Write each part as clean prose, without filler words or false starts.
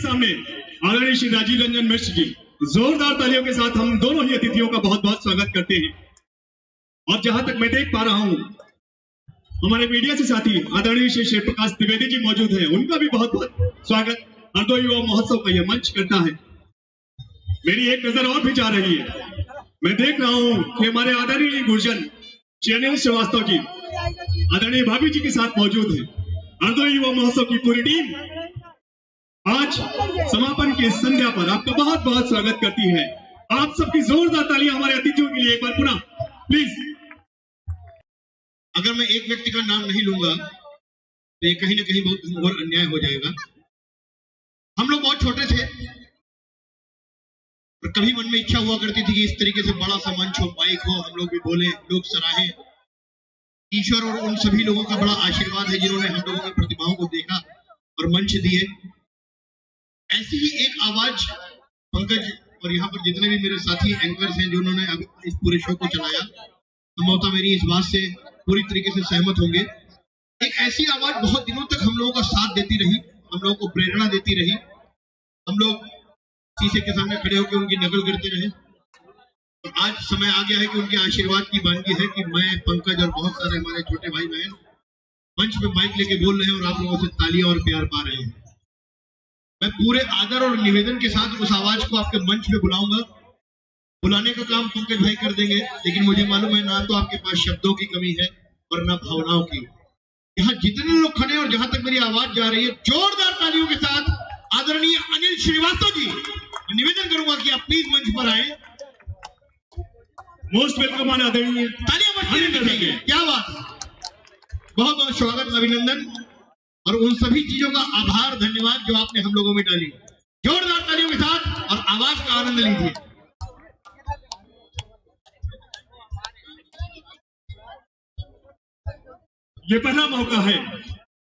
सामने आदरणीय श्री राजीव रंजन मिश्र जी, जोरदार तालियों के साथ हम दोनों ही अतिथियों का बहुत बहुत स्वागत करते हैं। और जहां तक मैं देख पा रहा हूं, हमारे मीडिया से साथी आदरणीय श्री शिव प्रकाश द्विवेदी जी मौजूद हैं, उनका भी बहुत बहुत स्वागत हरदोई युवा महोत्सव का यह मंच करता है। मेरी एक नजर और भी जा रही है, मैं देख रहा हूं कि हमारे आदरणीय गुरजन श्री अनिल श्रीवास्तव जी आदरणीय भाभी जी के साथ मौजूद है। हरदोई युवा महोत्सव की पूरी टीम आज समापन की संध्या पर आपका बहुत बहुत स्वागत करती है। आप सबकी जोरदार तालियां हमारे अतिथियों के लिए एक बार पुनः प्लीज। अगर मैं एक व्यक्ति का नाम नहीं लूंगा तो ये कहीं ना कहीं बहुत घोर अन्याय हो जाएगा। हम लोग बहुत छोटे थे और कभी मन में इच्छा हुआ करती थी कि इस तरीके से बड़ा सा मंच हो, माइक हो, हम लोग भी बोले, लोग सराहें। ईश्वर और उन सभी लोगों का बड़ा आशीर्वाद है जिन्होंने हम लोगों की प्रतिभाओं को देखा और मंच दिए। ऐसी ही एक आवाज पंकज और यहाँ पर जितने भी मेरे साथी एंकर्स हैं जिन्होंने अभी इस पूरे शो को चलाया, संभवतः मेरी इस बात से पूरी तरीके से सहमत होंगे। एक ऐसी आवाज बहुत दिनों तक हम लोगों का साथ देती रही, हम लोगों को प्रेरणा देती रही। हम लोग शीशे के सामने खड़े होकर उनकी नकल करते रहे और आज समय आ गया है कि उनके आशीर्वाद की बानगी है कि मैं, पंकज और बहुत सारे हमारे छोटे भाई बहन मंच पे माइक लेके बोल रहे हैं और आप लोगों से तालियां और प्यार पा रहे हैं। मैं पूरे आदर और निवेदन के साथ उस आवाज को आपके मंच पे बुलाऊंगा। बुलाने का काम पंकज भाई कर देंगे, लेकिन मुझे मालूम है ना तो आपके पास शब्दों की कमी है और ना भावनाओं की। यहाँ जितने लोग खड़े और जहां तक मेरी आवाज जा रही है, जोरदार तालियों के साथ आदरणीय अनिल श्रीवास्तव जी, निवेदन करूंगा कि आप प्लीज मंच पर आए। मोस्ट वेलकम आदरणीय, तालियां। क्या बात, बहुत बहुत स्वागत, अभिनंदन और उन सभी चीजों का आभार, धन्यवाद जो आपने हम लोगों में डाली। जोरदार तालियों के साथ और आवाज का आनंद लीजिए। ये पहला मौका है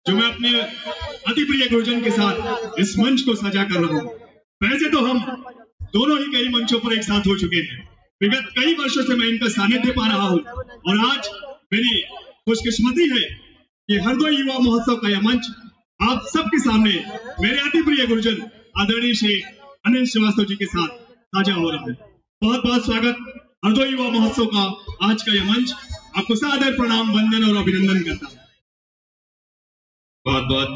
जो मैं अपने अति प्रिय गुरुजन के साथ इस मंच को सजा कर रहा हूं। वैसे तो हम दोनों ही कई मंचों पर एक साथ हो चुके हैं, विगत कई वर्षों से मैं इनका सानिध्य पा रहा हूं और आज मेरी खुशकिस्मती है कि हरदोई युवा महोत्सव का यह मंच आप सबके सामने मेरे अति प्रिय गुरुजन आदरणीय श्री अनिल श्रीवास्तव जी के साथ साझा हो रहा है। बहुत बहुत स्वागत हरदोई युवा महोत्सव का आज का यह मंच आपको सादर प्रणाम, वंदन और अभिनंदन करता हूं। बहुत बहुत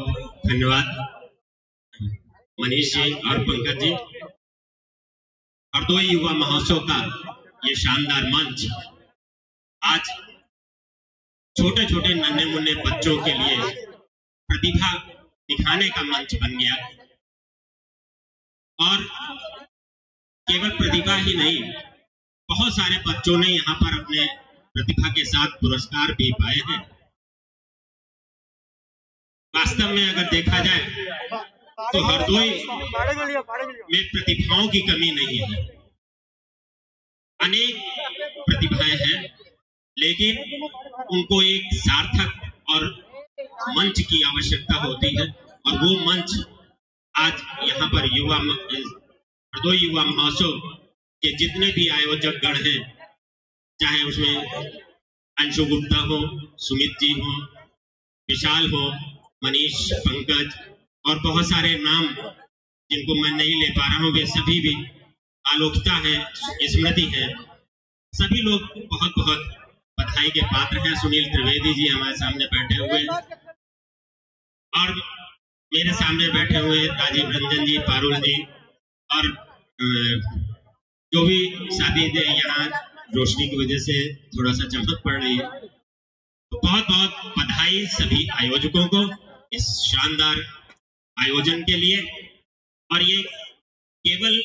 धन्यवाद मनीष जी और पंकज जी। हरदोई युवा महोत्सव का ये शानदार मंच आज छोटे छोटे नन्हे मुन्ने बच्चों के लिए प्रतिभा दिखाने का मंच बन गया और केवल प्रतिभा ही नहीं, बहुत सारे बच्चों ने यहाँ पर अपने प्रतिभा के साथ पुरस्कार भी पाए हैं। वास्तव में अगर देखा जाए तो हरदोई में प्रतिभाओं की कमी नहीं है, अनेक प्रतिभाएं हैं, लेकिन उनको एक सार्थक और मंच की आवश्यकता होती है और वो मंच आज यहाँ पर हरदोई युवा महोत्सव के जितने भी आयोजक गण हैं, चाहे उसमें अंशु गुप्ता हो, सुमित जी हो, विशाल हो, मनीष, पंकज और बहुत सारे नाम जिनको मैं नहीं ले पा रहा हूँ, वे सभी भी, आलोकिता है, स्मृति है, सभी लोग बहुत बहुत बधाई के पात्र हैं। सुनील त्रिवेदी जी हमारे सामने बैठे हुए और मेरे सामने बैठे हुए राजीव रंजन जी, पारुल जी और जो भी साथी थे, यहाँ रोशनी की वजह से थोड़ा सा चमक पड़ रही है, तो बहुत बहुत बधाई सभी आयोजकों को इस शानदार आयोजन के लिए। और ये केवल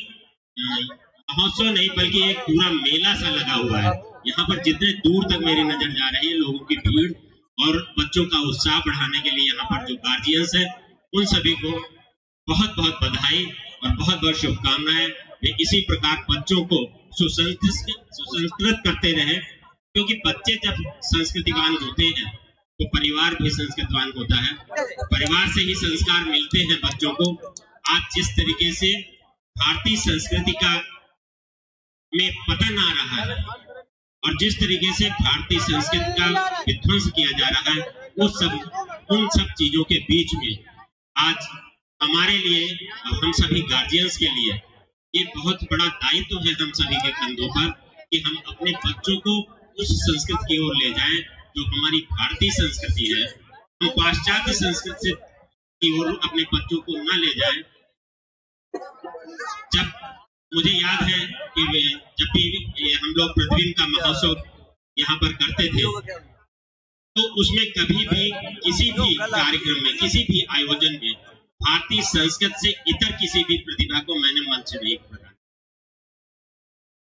महोत्सव नहीं बल्कि एक पूरा मेला सा लगा हुआ है। यहाँ पर जितने दूर तक मेरी नजर जा रही है, लोगों की भीड़ और बच्चों का उत्साह बढ़ाने के लिए यहाँ पर जो गार्जियंस है, उन सभी को बहुत बहुत बधाई और बहुत बहुत शुभकामनाएं। वे इसी प्रकार बच्चों को सुसंस्कृत करते रहे, क्योंकि बच्चे जब संस्कृतिवान होते हैं तो परिवार भी संस्कृतवान होता है, परिवार से ही संस्कार मिलते हैं बच्चों को। आज जिस तरीके से भारतीय संस्कृति का में पतन आ रहा है और जिस तरीके से भारतीय संस्कृति का विध्वंस किया जा रहा है, उन सब चीजों के बीच में आज हमारे लिए और हम सभी गार्जियंस के लिए ये बहुत बड़ा दायित्व है हम सभी के कंधों पर कि हम अपने बच्चों को उस संस्कृति की ओर ले जाएं जो हमारी भारतीय संस्कृति है। हम पाश्चात्य संस्कृति की ओर अपने बच्चों को न ले जाएं। जब मुझे याद है कि जब भी हम लोग प्रतिदिन का महोत्सव यहाँ पर करते थे तो उसमें कभी भी किसी भी कार्यक्रम में किसी भी आयोजन में भारतीय संस्कृति से इतर किसी भी प्रतिभा को मैंने मंच नहीं प्रदान।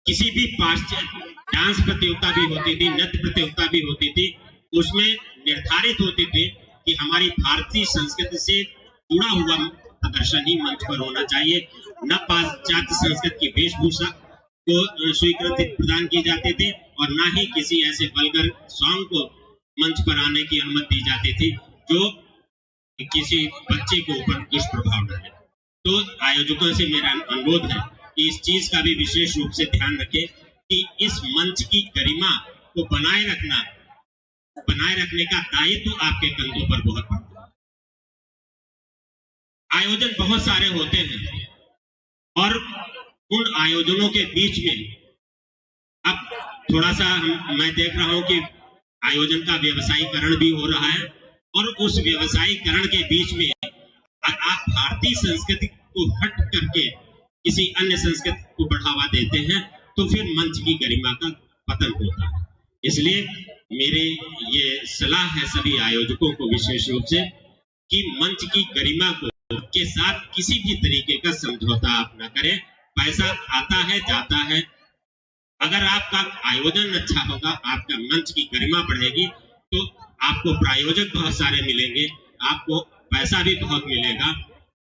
किसी भी पाश्चात्य डांस प्रतियोगिता भी होती थी, नृत्य प्रतियोगिता भी होती थी, उसमें निर्धारित होती थी कि हमारी भारतीय संस्कृति से जुड़ा हुआ प्रदर्शन ही मंच पर होना चाहिए, न पाश्चात्य संस्कृति की वेशभूषा को स्वीकृति प्रदान की जाती थी और न ही किसी ऐसे वल्गर सॉन्ग को मंच पर आने की अनुमति दी जाती थी जो किसी बच्चे के ऊपर इस प्रभाव डाले। तो आयोजकों से मेरा अनुरोध है कि इस चीज का भी विशेष रूप से ध्यान रखें कि इस मंच की गरिमा को बनाए रखने का दायित्व आपके कंधों पर बहुत पड़ता है। आयोजन बहुत सारे होते हैं और उन आयोजनों के बीच में अब थोड़ा सा मैं देख रहा हूं कि आयोजन का व्यवसायीकरण भी हो रहा है और उस व्यवसायीकरण के बीच में आप भारतीय संस्कृति को हट करके किसी अन्य संस्कृति को बढ़ावा देते हैं तो फिर मंच की गरिमा का पतन होता है। इसलिए मेरे ये सलाह है सभी आयोजकों को विशेष रूप से कि मंच की गरिमा को के साथ किसी भी तरीके का समझौता आप न करें। पैसा आता है जाता है, अगर आपका आयोजन अच्छा होगा, आपका मंच की गरिमा बढ़ेगी तो आपको प्रायोजक बहुत सारे मिलेंगे, आपको पैसा भी बहुत मिलेगा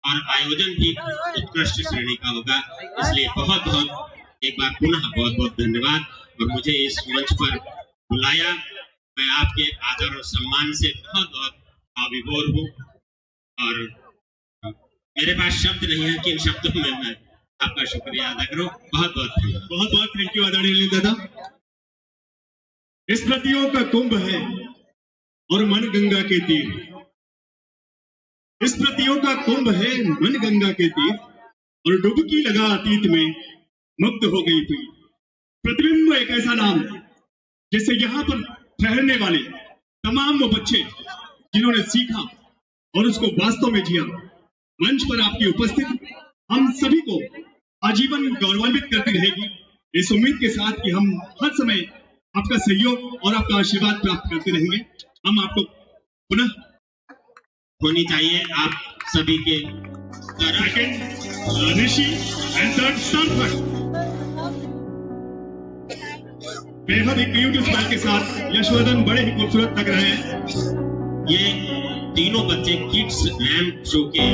और आयोजन भी उत्कृष्ट श्रेणी का होगा। इसलिए बहुत बहुत एक बार पुनः बहुत बहुत धन्यवाद और मुझे इस मंच पर बुलाया। मैं आपके आदर और सम्मान से बहुत बहुत अभिभूत हूँ और मेरे पास शब्द नहीं है कि इन शब्दों में मैं आपका शुक्रिया अदा करूं। बहुत बहुत धन्यवाद। बहुत बहुत थैंक यू आदरणीय दादा। इस प्रतियों का कुंभ है और मन गंगा के तीर। इस प्रतियों का कुंभ है मन गंगा के तीर और डुबकी लगा अतीत में मुक्त हो गई थी। प्रतिबिंब एक ऐसा नाम जिससे यहाँ पर ठहरने वाले तमाम वो बच्चे जिन्होंने सीखा और उसको वास्तव में जिया, मंच पर आपकी उपस्थिति हम सभी को आजीवन गौरवान्वित करती रहेगी। इस उम्मीद के साथ कि हम हर समय आपका सहयोग और आपका आशीर्वाद प्राप्त करते रहेंगे। हम आपको पुनः होनी चाहिए आप सभी के सेकंड ऋषि एंड थर्ड सरफट बेहद ही क्यूट स्टाइल के साथ यशवर्धन बड़े ही खूबसूरत लग रहे हैं। ये तीनों बच्चे किड्स रैंप शो के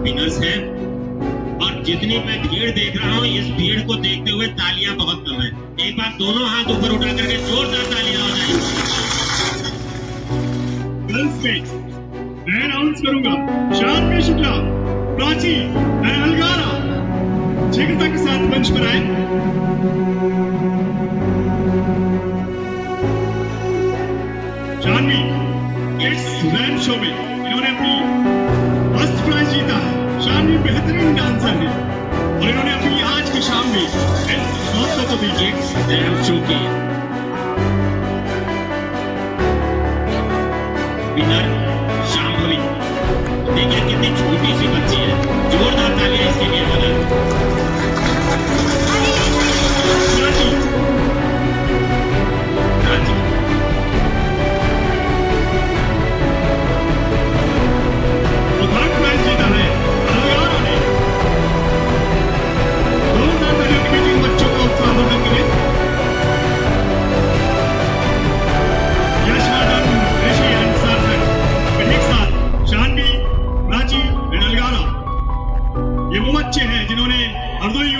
विनर्स हैं और जितनी मैं भीड़ देख रहा हूँ इस भीड़ को देखते हुए तालियां बहुत कम है। एक बार दोनों हाथ ऊपर उठा करके जोरदार तालियां हो जाएंगी। गर्ल्स में मैं अनाउंस करूंगा शानवी शुक्ला, प्राची एंड अलगारा शीघ्रता के साथ मंच पर आए। शानवी किड्स रैंप शो में इन्होंने अपनी फर्स्ट प्राइज जीता है। शानवी बेहतरीन डांसर है और इन्होंने अपनी आज की शाम में महोत्सव को भी किड्स रैंप शो के विनर शांभवी। देखिए कितनी छोटी सी बच्ची है, जोरदार तालियां इसके लिए बजा।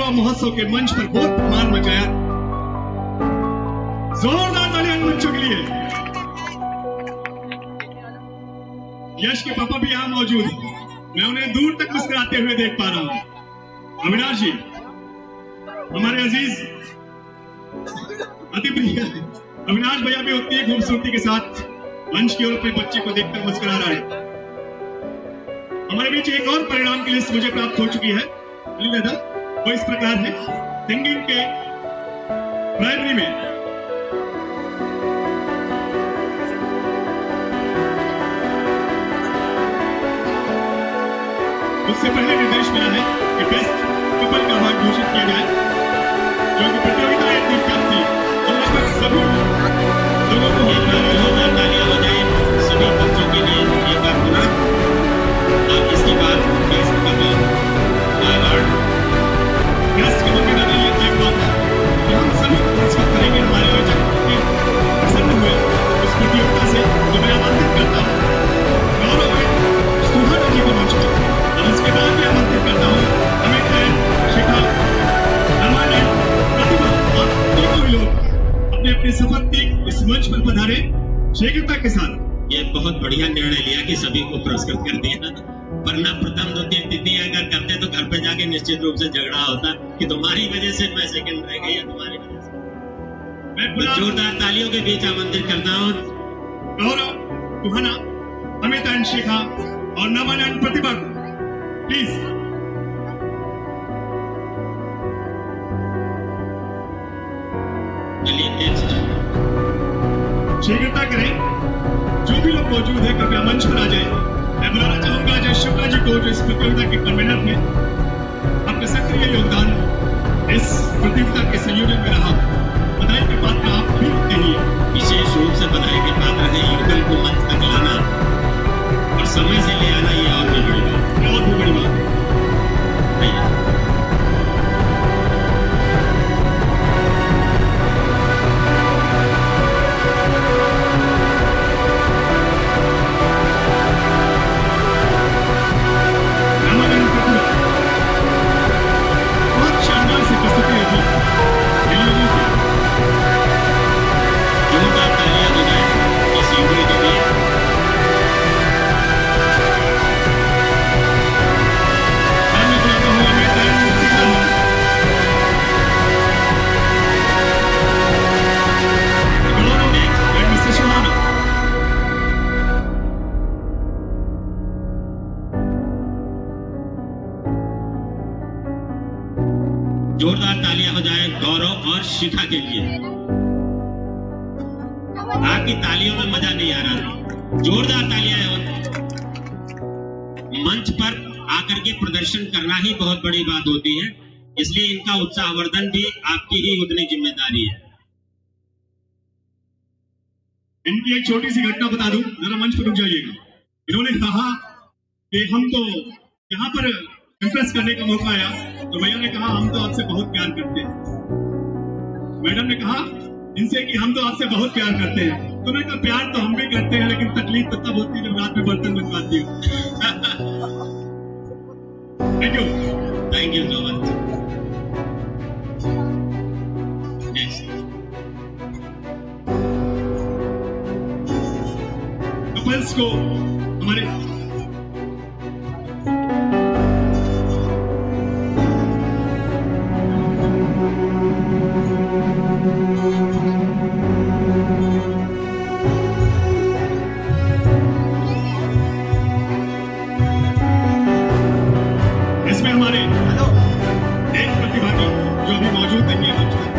महोत्सव के मंच पर बहुत धमाल मचाया। जोरदार तालियां बच्चों के लिए। यश के पापा भी यहां मौजूद हैं, मैं उन्हें दूर तक मुस्कुराते हुए देख पा रहा हूं। अविनाश जी हमारे अजीज अति प्रिय अविनाश भैया भी उतनी खूबसूरती के साथ मंच की ओर अपने बच्चे को देखकर मुस्कुरा रहा है। हमारे बीच एक और परिणाम की लिस्ट मुझे प्राप्त हो चुकी है दादा, वो इस प्रकार है। सिंगिंग के प्राइमरी में उससे पहले निर्देश मिला है कि बेस्ट कपल का अवार्ड घोषित किया जाए, जो कि प्रतियोगिता इतनी कम थी और लगभग सभी लोगों को एक बार जोरदार तालियां हो जाए सभी बच्चों के लिए एक बार पुनः। और इसके बाद best couple award best couple के लिए एक बात जो हम सभी पुरस्कृत करेंगे। हमारे आयोजक प्रसन्न हुए उस प्रतियोगिता से, जो मैं आमंत्रित करता हूँ गौरव सुहाना जी को मंच पर, और इसके बाद मैं आमंत्रित करता हूँ अमित शिखा रमानंद प्रतिभा और तीनों ही लोग अपने अपने सफर तक इस मंच पर पधारे शीघ्रता के साथ। ये बहुत बढ़िया निर्णय लिया कि सभी को पुरस्कृत कर दिया, वरना प्रथम द्वितीय तृतीय अगर करते तो घर पे जाके निश्चित रूप से झगड़ा होता कि तुम्हारी वजह से मैं सेकंड रह गई या तुम्हारी वजह से। मैं तो जोरदार तालियों के बीच आमंत्रित करता हूँ गौरव सुहाना, अमित एंड शिखा और नमन एंड प्रतिभा को प्लीज चलिए नेक्स्ट। शीघ्रता करें। जो भी लोग मौजूद है कृपया मंच पर आ जाए। मैं बुलाना चाहूंगा अजय शुक्ला जी को, जो इस प्रतियोगिता के कन्वीनर थे। आपका सक्रिय योगदान इस प्रतियोगिता के संयोजन में रहा। बधाई के पात्र आप भी कहिए। विशेष रूप से बधाई के पात्र है युगल को मंच तक लाना और समय से ले आना, ये और भी बड़ी बात और भी बड़ी बात है। रामानंद प्रतिभा बहुत शानदार से प्रस्तुति थी। जोरदार तालियां हो जाए इस युगल के लिए। जोरदार तालियां हो जाए गौरव और शिखा के लिए। आपकी तालियों में मजा नहीं आ रहा, जोरदार तालियां हो। मंच पर आकर के प्रदर्शन करना ही बहुत बड़ी बात होती है, इसलिए इनका उत्साहवर्धन भी आपकी ही उतनी जिम्मेदारी है। इनकी एक छोटी सी घटना बता दूं, जरा मंच पर रुक जाइएगा। इन्होंने कहा कि हम तो यहाँ पर इंप्रेस करने का मौका आया, तो भैया ने कहा हम तो आपसे बहुत प्यार करते हैं। मैडम ने कहा इनसे कि हम तो आपसे बहुत प्यार करते हैं। तो मैंने कहा प्यार तो हम भी करते हैं, लेकिन तकलीफ तो तब होती है जब रात में बर्तन बनवाती हो। Thank you so much. Next couples को हमारे इसमें हमारे एक प्रतिभागी जो अभी मौजूद नहीं है मंच पर,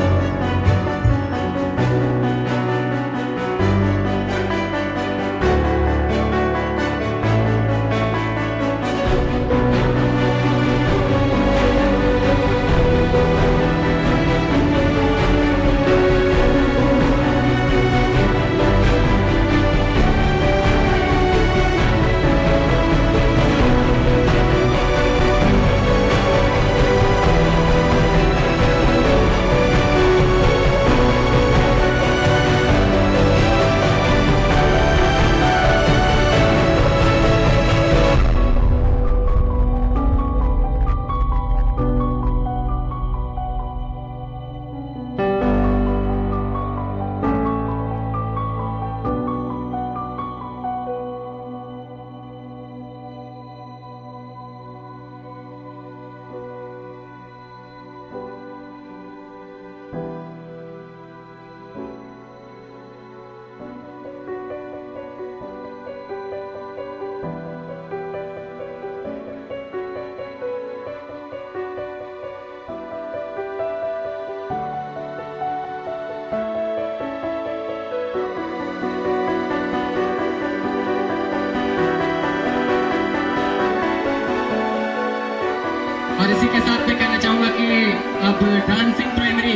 अब डांसिंग प्राइमरी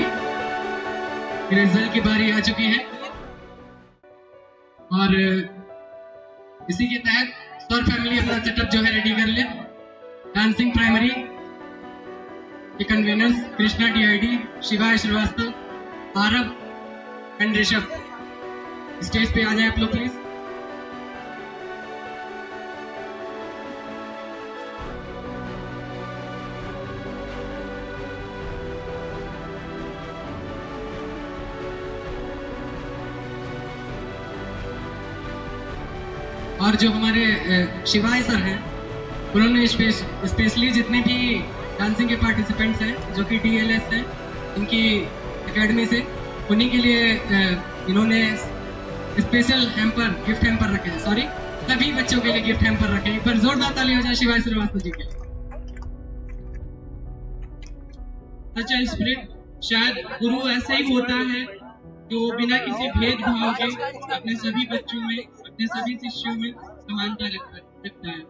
रिजल्ट की बारी आ चुकी है और इसी के तहत सर फैमिली अपना सेटअप जो है रेडी कर ले। डांसिंग प्राइमरी के convenors Krishna DID, Shiva Srivastava, Aarav and Rishabh stage पे आ जाए आप लोग प्लीज। और जो हमारे शिवाय सर हैं उन्होंने स्पेशली जितने भी डांसिंग के पार्टिसिपेंट्स हैं जो कि DLS हैं इनकी एकेडमी से, उन्हीं के लिए इन्होंने स्पेशल गिफ्ट हैम्पर रखे हैं। सॉरी, सभी बच्चों के लिए गिफ्ट हैम्पर रखे हैं। एक बार जोरदार ताली हो जाए शिवाय श्रीवास्तव जी के लिए। अच्छा स्पिरिट, शायद गुरु ऐसा ही होता है जो बिना किसी भेदभाव के अपने सभी बच्चों में, अपने सभी शिष्यों में समानता रखता है।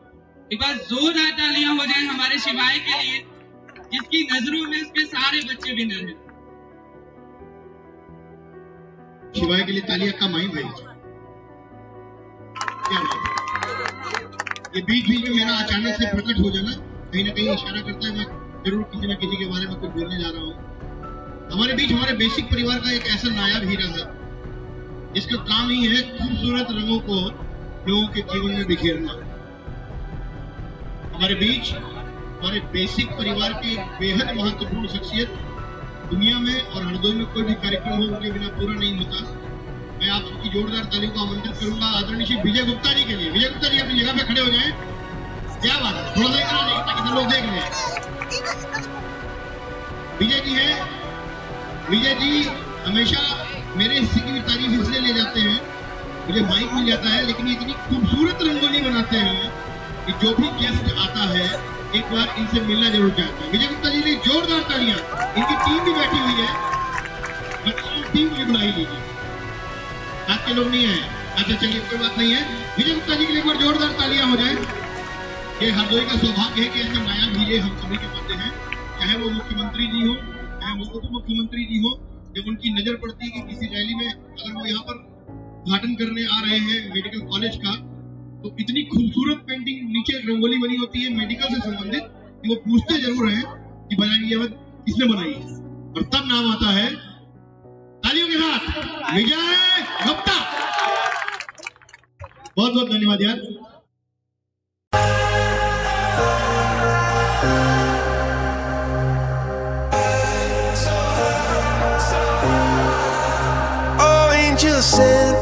एक बार जोरदार तालियां हो जाए हमारे शिवाय के लिए, जिसकी नजरों में उसके सारे बच्चे विनर हैं। शिवाय के लिए तालियां कम आई भाई, क्या बात है। ये बीच बीच में मेरा अचानक से प्रकट हो जाना कहीं ना कहीं इशारा करता है मैं जरूर किसी न किसी के बारे में कुछ बोलने जा रहा हूँ। हमारे बीच हमारे बेसिक परिवार का एक ऐसा नायाब हीरा है जिसका काम ही है खूबसूरत रंगों को लोगों के जीवन में बिखेरना। हमारे बीच हमारे बेसिक परिवार की एक बेहद महत्वपूर्ण शख्सियत दुनिया में और हरदोई में कोई भी कार्यक्रम हो उनके बिना पूरा नहीं होता। मैं आप सबकी जोरदार तालियों को आमंत्रित करूंगा आदरणीय श्री विजय गुप्ता जी के लिए। विजय गुप्ता जी अपनी जगह पे खड़े हो जाएं। क्या बात है, थोड़ा सा इतना नहीं ताकि सब लोग देख लें। विजय जी है, विजय जी हमेशा मेरे हिस्से की भी तारीफ इसलिए ले जाते हैं, मुझे माइक मिल जाता है, लेकिन ये इतनी खूबसूरत रंगोली बनाते हैं कि जो भी गेस्ट आता है एक बार इनसे मिलना जरूर चाहता है। विजय गुप्ता जी ने जोरदार तालियां, इनकी टीम भी बैठी हुई है, टीम भी बुलाई लीजिए। आज के लोग नहीं आए, अच्छा चलिए कोई बात नहीं है। विजय गुप्ता जी के लिए एक बार जोरदार तालियां हो जाए। ये हरदोई का सौभाग्य है कि ऐसे नायाब हीरे हम सभी के पाते हैं, चाहे वो मुख्यमंत्री जी हो, चाहे वो उप मुख्यमंत्री जी हो। जब उनकी नजर पड़ती है कि किसी रैली में अगर वो यहाँ पर उद्घाटन करने आ रहे हैं मेडिकल कॉलेज का, तो इतनी खूबसूरत पेंटिंग नीचे रंगोली बनी होती है मेडिकल से संबंधित कि वो पूछते जरूर हैं कि भला ये किसने बनाई है, और तब नाम आता है तालियों के साथ विजय गुप्ता। बहुत बहुत धन्यवाद यार। Angels sent